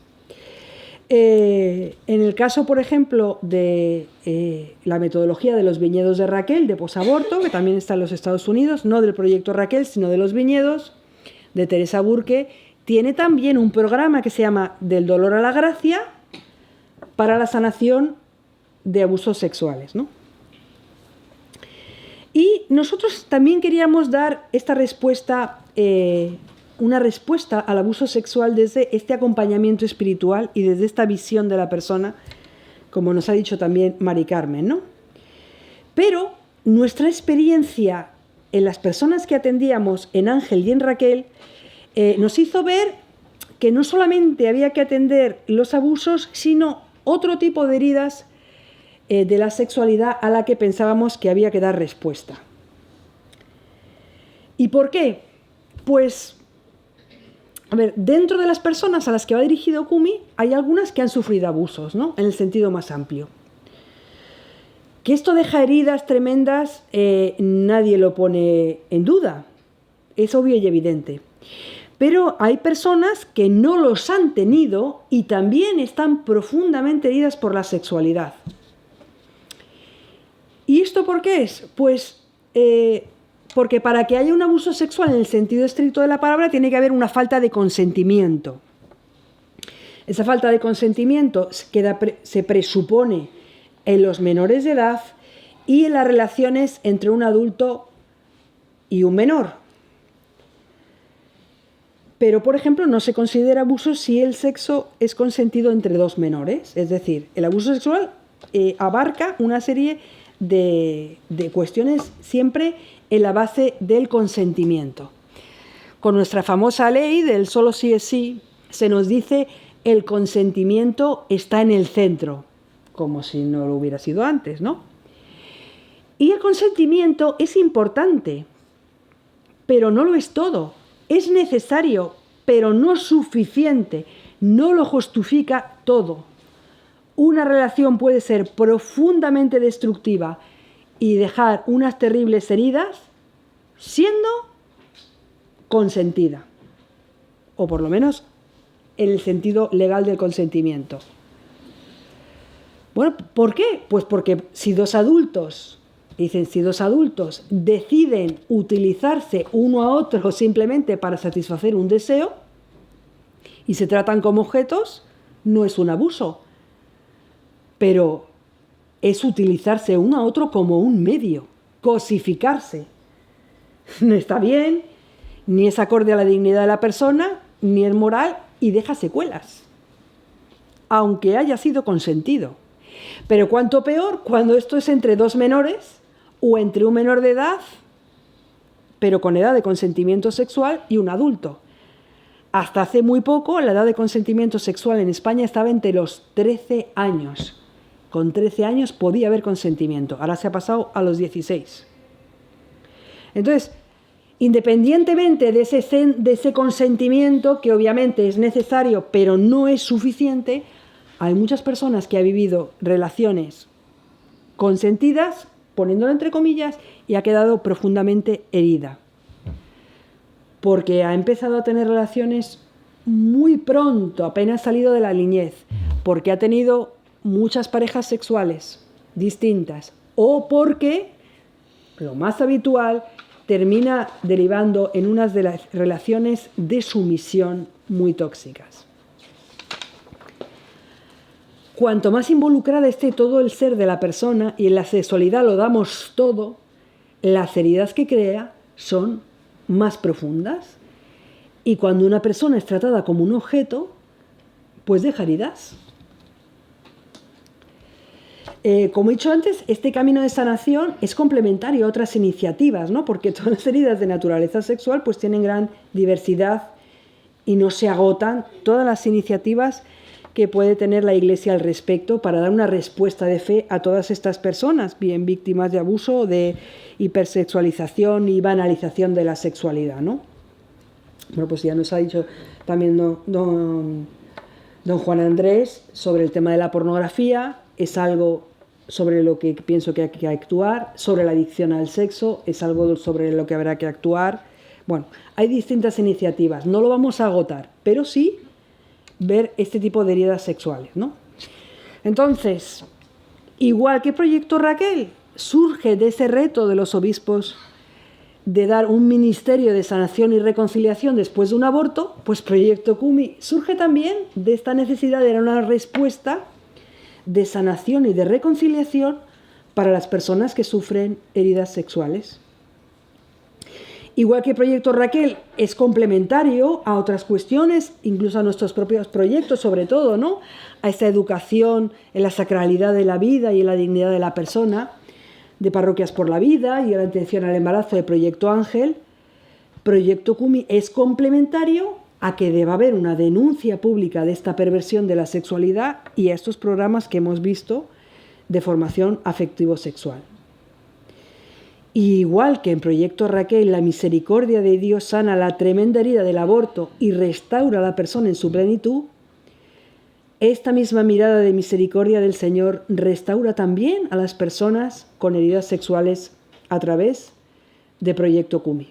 En el caso, por ejemplo, de la metodología de los viñedos de Raquel, de posaborto, que también está en los Estados Unidos, no del proyecto Raquel, sino de los viñedos, de Teresa Burke, tiene también un programa que se llama Del dolor a la gracia para la sanación de abusos sexuales, ¿no? Y nosotros también queríamos dar esta respuesta, una respuesta al abuso sexual desde este acompañamiento espiritual y desde esta visión de la persona, como nos ha dicho también Mari Carmen, ¿no? Pero nuestra experiencia en las personas que atendíamos en Ángel y en Raquel nos hizo ver que no solamente había que atender los abusos, sino otro tipo de heridas de la sexualidad a la que pensábamos que había que dar respuesta. ¿Y por qué? Pues, a ver, dentro de las personas a las que va dirigido Kumi, hay algunas que han sufrido abusos, ¿no? En el sentido más amplio. Que esto deja heridas tremendas, nadie lo pone en duda. Es obvio y evidente. Pero hay personas que no los han tenido y también están profundamente heridas por la sexualidad. ¿Y esto por qué es? Pues porque para que haya un abuso sexual en el sentido estricto de la palabra tiene que haber una falta de consentimiento. Esa falta de consentimiento se presupone en los menores de edad y en las relaciones entre un adulto y un menor. Pero, por ejemplo, no se considera abuso si el sexo es consentido entre dos menores. Es decir, el abuso sexual abarca una serie de cuestiones siempre en la base del consentimiento. Con nuestra famosa ley del solo sí es sí, se nos dice el consentimiento está en el centro, como si no lo hubiera sido antes, ¿no? Y el consentimiento es importante, pero no lo es todo. Es necesario, pero no suficiente, no lo justifica todo. Una relación puede ser profundamente destructiva y dejar unas terribles heridas siendo consentida, o por lo menos en el sentido legal del consentimiento. Bueno, ¿por qué? Pues porque si dos adultos deciden utilizarse uno a otro simplemente para satisfacer un deseo y se tratan como objetos, no es un abuso, pero es utilizarse uno a otro como un medio, cosificarse. No está bien, ni es acorde a la dignidad de la persona, ni es moral y deja secuelas, aunque haya sido consentido. Pero cuánto peor cuando esto es entre dos menores o entre un menor de edad, pero con edad de consentimiento sexual, y un adulto. Hasta hace muy poco la edad de consentimiento sexual en España estaba entre los 13 años. Con 13 años podía haber consentimiento, ahora se ha pasado a los 16. Entonces, independientemente de ese consentimiento, que obviamente es necesario, pero no es suficiente, hay muchas personas que han vivido relaciones consentidas, poniéndolo entre comillas, y ha quedado profundamente herida. Porque ha empezado a tener relaciones muy pronto, apenas salido de la niñez, porque ha tenido muchas parejas sexuales distintas, o porque, lo más habitual, termina derivando en unas de las relaciones de sumisión muy tóxicas. Cuanto más involucrada esté todo el ser de la persona y en la sexualidad lo damos todo, las heridas que crea son más profundas. Y cuando una persona es tratada como un objeto, pues deja heridas. Como he dicho antes, este camino de sanación es complementario a otras iniciativas, ¿no? Porque todas las heridas de naturaleza sexual pues tienen gran diversidad y no se agotan todas las iniciativas que puede tener la Iglesia al respecto para dar una respuesta de fe a todas estas personas, bien víctimas de abuso, de hipersexualización y banalización de la sexualidad, ¿no? Bueno, pues ya nos ha dicho también don Juan Andrés sobre el tema de la pornografía, es algo sobre lo que pienso que hay que actuar, sobre la adicción al sexo, es algo sobre lo que habrá que actuar. Bueno, hay distintas iniciativas, no lo vamos a agotar, pero sí ver este tipo de heridas sexuales, ¿no? Entonces, igual que Proyecto Raquel, surge de ese reto de los obispos de dar un ministerio de sanación y reconciliación después de un aborto, pues Proyecto Kumi surge también de esta necesidad de dar una respuesta de sanación y de reconciliación para las personas que sufren heridas sexuales. Igual que Proyecto Raquel es complementario a otras cuestiones, incluso a nuestros propios proyectos, sobre todo, ¿no? A esta educación en la sacralidad de la vida y en la dignidad de la persona, de Parroquias por la Vida y a la atención al embarazo de Proyecto Ángel, Proyecto Kumi es complementario a que deba haber una denuncia pública de esta perversión de la sexualidad y a estos programas que hemos visto de formación afectivo-sexual. Y igual que en Proyecto Raquel, la misericordia de Dios sana la tremenda herida del aborto y restaura a la persona en su plenitud, esta misma mirada de misericordia del Señor restaura también a las personas con heridas sexuales a través de Proyecto Kumi.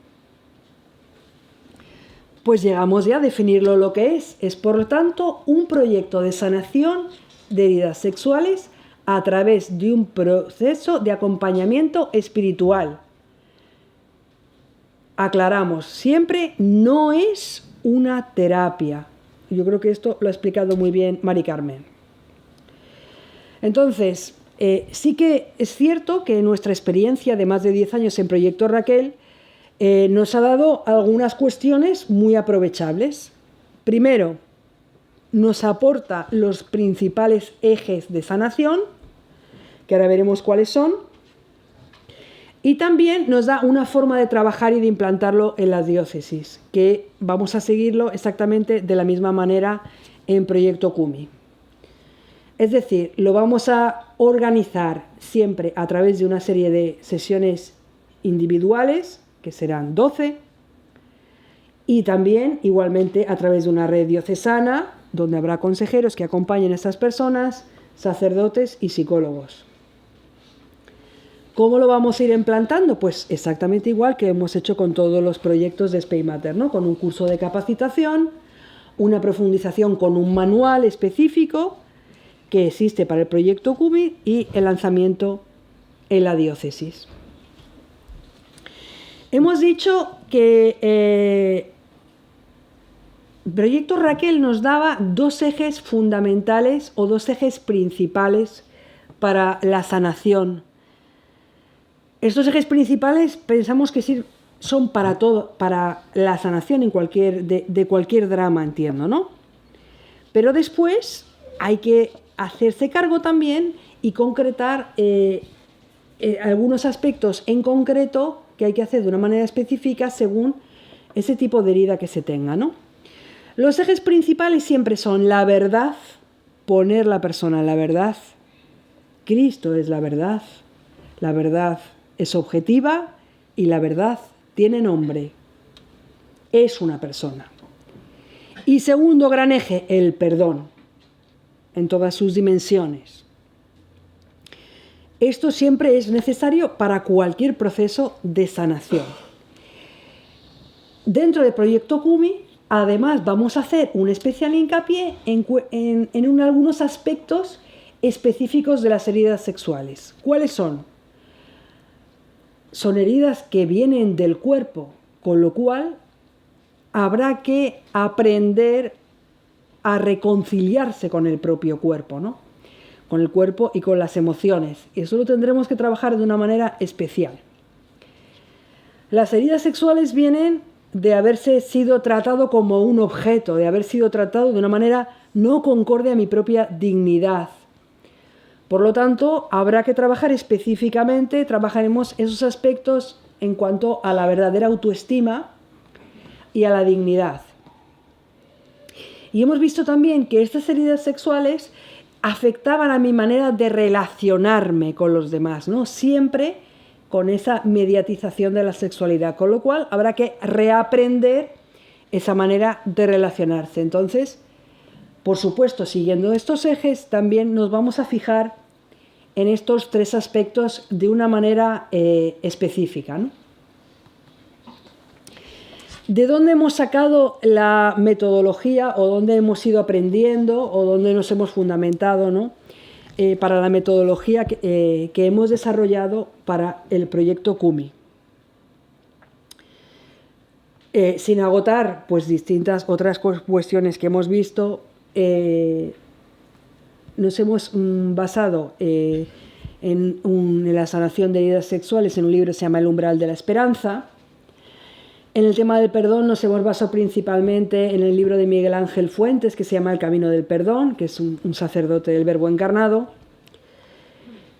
Pues llegamos ya a definirlo lo que es. Es, por lo tanto, un proyecto de sanación de heridas sexuales a través de un proceso de acompañamiento espiritual. Aclaramos, siempre no es una terapia. Yo creo que esto lo ha explicado muy bien Mari Carmen. Entonces, sí que es cierto que nuestra experiencia de más de 10 años en Proyecto Raquel nos ha dado algunas cuestiones muy aprovechables. Primero, nos aporta los principales ejes de sanación, que ahora veremos cuáles son, y también nos da una forma de trabajar y de implantarlo en las diócesis, que vamos a seguirlo exactamente de la misma manera en Proyecto Kumi. Es decir, lo vamos a organizar siempre a través de una serie de sesiones individuales, que serán 12, y también igualmente a través de una red diocesana, donde habrá consejeros que acompañen a estas personas, sacerdotes y psicólogos. ¿Cómo lo vamos a ir implantando? Pues exactamente igual que hemos hecho con todos los proyectos de Spey Mater, ¿no? Con un curso de capacitación, una profundización con un manual específico que existe para el Proyecto Kumi y el lanzamiento en la diócesis. Hemos dicho que Proyecto Raquel nos daba dos ejes fundamentales o dos ejes principales para la sanación. Estos ejes principales pensamos que son para todo, para la sanación en de cualquier drama, entiendo, ¿no? Pero después hay que hacerse cargo también y concretar algunos aspectos en concreto que hay que hacer de una manera específica según ese tipo de herida que se tenga, ¿no? Los ejes principales siempre son la verdad, poner la persona en la verdad. Cristo es la verdad es objetiva y la verdad tiene nombre. Es una persona. Y segundo gran eje, el perdón, en todas sus dimensiones. Esto siempre es necesario para cualquier proceso de sanación. Dentro del Proyecto Kumi, además, vamos a hacer un especial hincapié en algunos aspectos específicos de las heridas sexuales. ¿Cuáles son? Son heridas que vienen del cuerpo, con lo cual habrá que aprender a reconciliarse con el propio cuerpo, ¿no? Con el cuerpo y con las emociones. Y eso lo tendremos que trabajar de una manera especial. Las heridas sexuales vienen de haberse sido tratado como un objeto, de haber sido tratado de una manera no concorde a mi propia dignidad. Por lo tanto, habrá que trabajar específicamente, trabajaremos esos aspectos en cuanto a la verdadera autoestima y a la dignidad. Y hemos visto también que estas heridas sexuales afectaban a mi manera de relacionarme con los demás, ¿no? Siempre con esa mediatización de la sexualidad, con lo cual habrá que reaprender esa manera de relacionarse. Entonces, por supuesto, siguiendo estos ejes, también nos vamos a fijar en estos tres aspectos de una manera específica, ¿no? ¿De dónde hemos sacado la metodología o dónde hemos ido aprendiendo o dónde nos hemos fundamentado, ¿no? Para la metodología que hemos desarrollado para el Proyecto Kumi? Sin agotar pues distintas otras cuestiones que hemos visto, nos hemos basado en la sanación de heridas sexuales en un libro que se llama El umbral de la esperanza. En el tema del perdón nos hemos basado principalmente en el libro de Miguel Ángel Fuentes, que se llama El camino del perdón, que es un sacerdote del Verbo encarnado.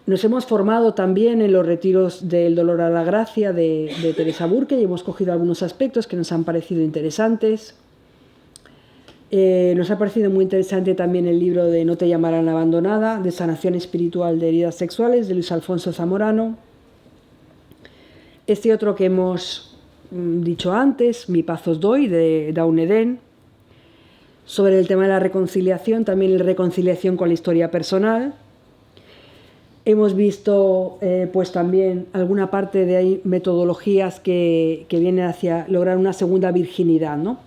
Nos hemos formado también en los retiros del dolor a la gracia de Teresa Burke y hemos cogido algunos aspectos que nos han parecido interesantes. Nos ha parecido muy interesante también el libro de No te llamarán abandonada, de sanación espiritual de heridas sexuales, de Luis Alfonso Zamorano. Este otro que hemos dicho antes, Mi paz os doy, de Dawn Eden. Sobre el tema de la reconciliación, también la reconciliación con la historia personal. Hemos visto pues también alguna parte de ahí metodologías que vienen hacia lograr una segunda virginidad, ¿no?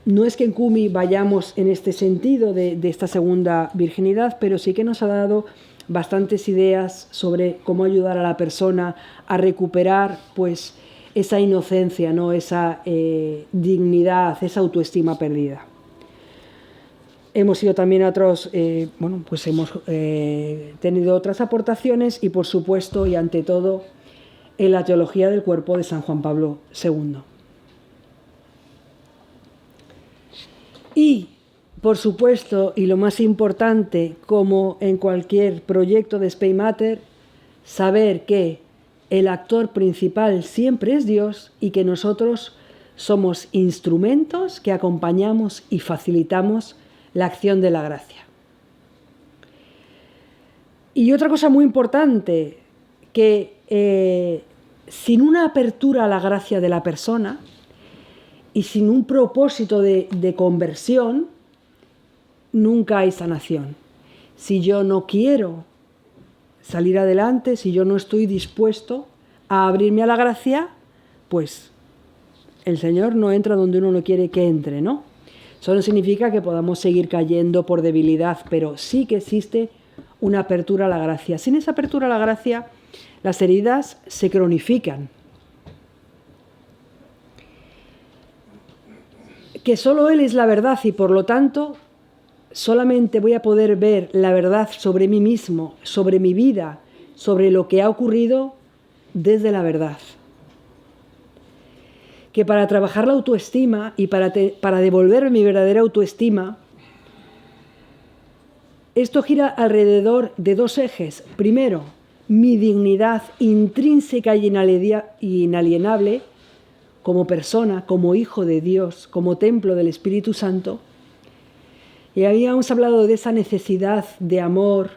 No es que en Kumi vayamos en este sentido de esta segunda virginidad, pero sí que nos ha dado bastantes ideas sobre cómo ayudar a la persona a recuperar pues esa inocencia, ¿no? Esa dignidad, esa autoestima perdida. Hemos ido también a otros, bueno, pues hemos tenido otras aportaciones y por supuesto y ante todo en la teología del cuerpo de San Juan Pablo II. Y por supuesto, y lo más importante, como en cualquier proyecto de Spey Mater, saber que el actor principal siempre es Dios y que nosotros somos instrumentos que acompañamos y facilitamos la acción de la gracia. Y otra cosa muy importante, que sin una apertura a la gracia de la persona y sin un propósito de conversión, nunca hay sanación. Si yo no quiero salir adelante, si yo no estoy dispuesto a abrirme a la gracia, pues el Señor no entra donde uno no quiere que entre, ¿no? Eso no significa que podamos seguir cayendo por debilidad, pero sí que existe una apertura a la gracia. Sin esa apertura a la gracia, las heridas se cronifican. Que solo Él es la verdad y por lo tanto solamente voy a poder ver la verdad sobre mí mismo, sobre mi vida, sobre lo que ha ocurrido desde la verdad. Que para trabajar la autoestima y para devolver mi verdadera autoestima, esto gira alrededor de dos ejes. Primero, mi dignidad intrínseca y inalienable como persona, como hijo de Dios, como templo del Espíritu Santo. Y habíamos hablado de esa necesidad de amor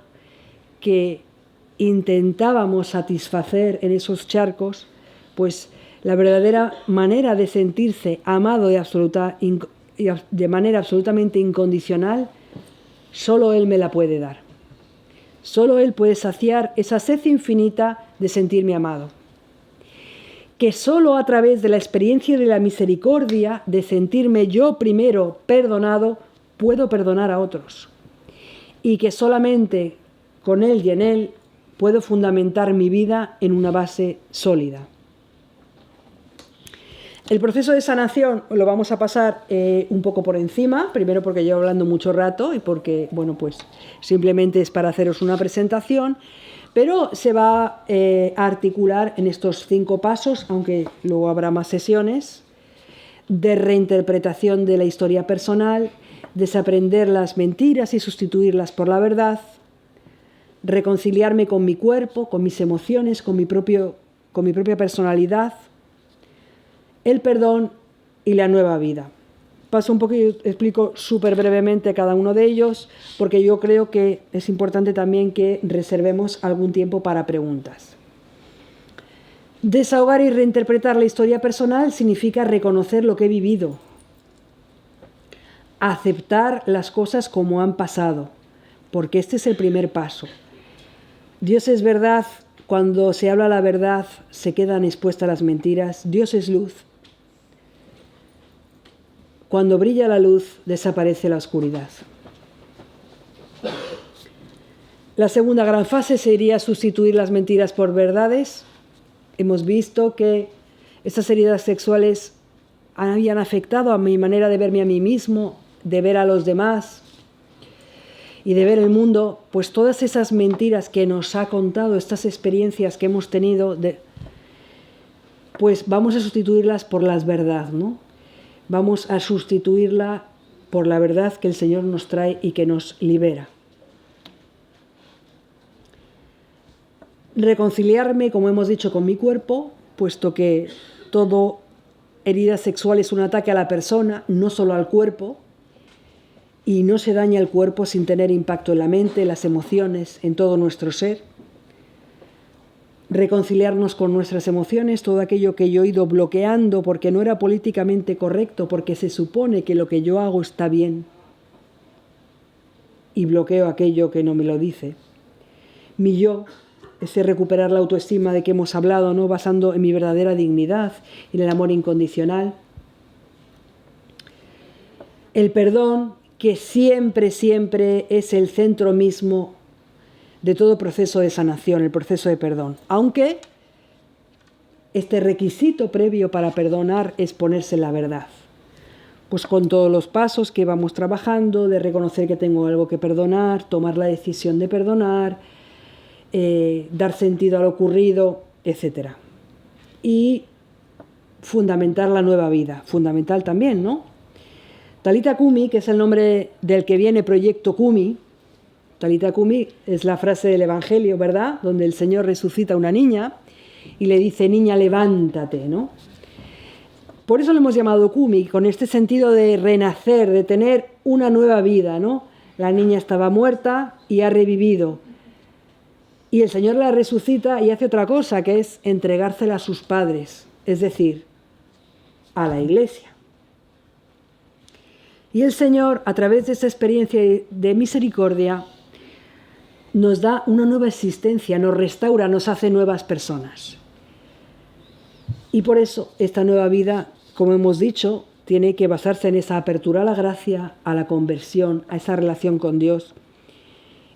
que intentábamos satisfacer en esos charcos, pues la verdadera manera de sentirse amado y de manera absolutamente incondicional, solo Él me la puede dar. Solo Él puede saciar esa sed infinita de sentirme amado. Que solo a través de la experiencia de la misericordia, de sentirme yo primero perdonado, puedo perdonar a otros. Y que solamente con Él y en Él puedo fundamentar mi vida en una base sólida. El proceso de sanación lo vamos a pasar un poco por encima, primero porque llevo hablando mucho rato y porque, bueno, pues simplemente es para haceros una presentación, pero se va a articular en estos 5 pasos, aunque luego habrá más sesiones, de reinterpretación de la historia personal, desaprender las mentiras y sustituirlas por la verdad, reconciliarme con mi cuerpo, con mis emociones, con mi propia personalidad, el perdón y la nueva vida. Paso un poco y explico súper brevemente cada uno de ellos, porque yo creo que es importante también que reservemos algún tiempo para preguntas. Desahogar y reinterpretar la historia personal significa reconocer lo que he vivido, aceptar las cosas como han pasado, porque este es el primer paso. Dios es verdad, cuando se habla la verdad se quedan expuestas las mentiras. Dios es luz. Cuando brilla la luz, desaparece la oscuridad. La segunda gran fase sería sustituir las mentiras por verdades. Hemos visto que estas heridas sexuales habían afectado a mi manera de verme a mí mismo, de ver a los demás y de ver el mundo. Pues todas esas mentiras que nos ha contado, estas experiencias que hemos tenido, pues vamos a sustituirlas por las verdad, ¿no? Vamos a sustituirla por la verdad que el Señor nos trae y que nos libera. Reconciliarme, como hemos dicho, con mi cuerpo, puesto que todo herida sexual es un ataque a la persona, no solo al cuerpo, y no se daña el cuerpo sin tener impacto en la mente, en las emociones, en todo nuestro ser. reconciliarnos con nuestras emociones, todo aquello que yo he ido bloqueando porque no era políticamente correcto, porque se supone que lo que yo hago está bien y bloqueo aquello que no me lo dice. Mi yo, ese recuperar la autoestima de que hemos hablado, ¿no? Basando en mi verdadera dignidad y en el amor incondicional. El perdón, que siempre, siempre es el centro mismo de todo proceso de sanación, el proceso de perdón. Aunque este requisito previo para perdonar es ponerse la verdad. Pues con todos los pasos que vamos trabajando, de reconocer que tengo algo que perdonar, tomar la decisión de perdonar, dar sentido a lo ocurrido, etc. Y fundamentar la nueva vida, fundamental también, ¿no? Talita Kumi, que es el nombre del que viene Proyecto Kumi. Talita Kumi es la frase del Evangelio, ¿verdad? Donde el Señor resucita a una niña y le dice, niña, levántate, ¿no? Por eso lo hemos llamado Kumi, con este sentido de renacer, de tener una nueva vida, ¿no? La niña estaba muerta y ha revivido. Y el Señor la resucita y hace otra cosa, que es entregársela a sus padres, es decir, a la Iglesia. Y el Señor, a través de esa experiencia de misericordia, nos da una nueva existencia, nos restaura, nos hace nuevas personas. Y por eso esta nueva vida, como hemos dicho, tiene que basarse en esa apertura a la gracia, a la conversión, a esa relación con Dios.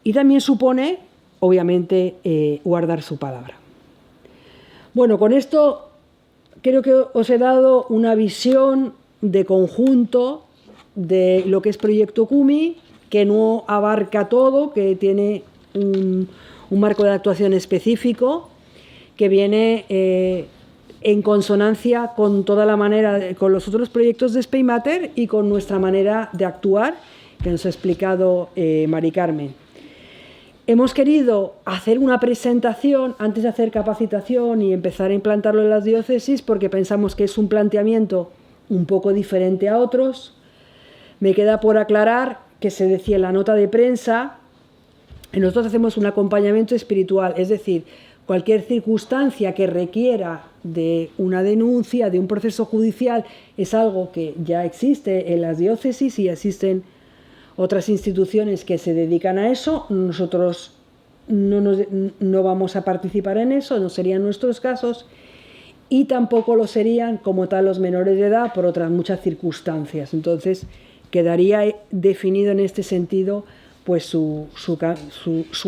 Y también supone, obviamente, guardar su palabra. Bueno, con esto creo que os he dado una visión de conjunto de lo que es Proyecto Kumi, que no abarca todo, que tiene un marco de actuación específico, que viene en consonancia con toda la manera, con los otros proyectos de Spey Mater y con nuestra manera de actuar, que nos ha explicado Mari Carmen. Hemos querido hacer una presentación antes de hacer capacitación y empezar a implantarlo en las diócesis porque pensamos que es un planteamiento un poco diferente a otros. Me queda por aclarar que se decía en la nota de prensa, nosotros hacemos un acompañamiento espiritual, es decir, cualquier circunstancia que requiera de una denuncia, de un proceso judicial, es algo que ya existe en las diócesis y existen otras instituciones que se dedican a eso. Nosotros no vamos a participar en eso, no serían nuestros casos, y tampoco lo serían como tal los menores de edad por otras muchas circunstancias. Entonces, quedaría definido en este sentido pues su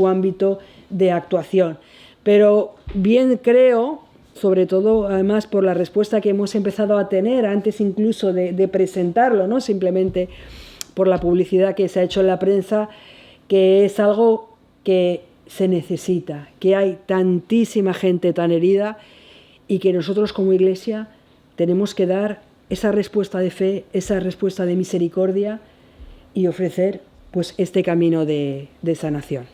ámbito de actuación. Pero bien creo, sobre todo además por la respuesta que hemos empezado a tener antes incluso de presentarlo, no simplemente por la publicidad que se ha hecho en la prensa, que es algo que se necesita, que hay tantísima gente tan herida y que nosotros como Iglesia tenemos que dar esa respuesta de fe, esa respuesta de misericordia y ofrecer pues este camino de sanación.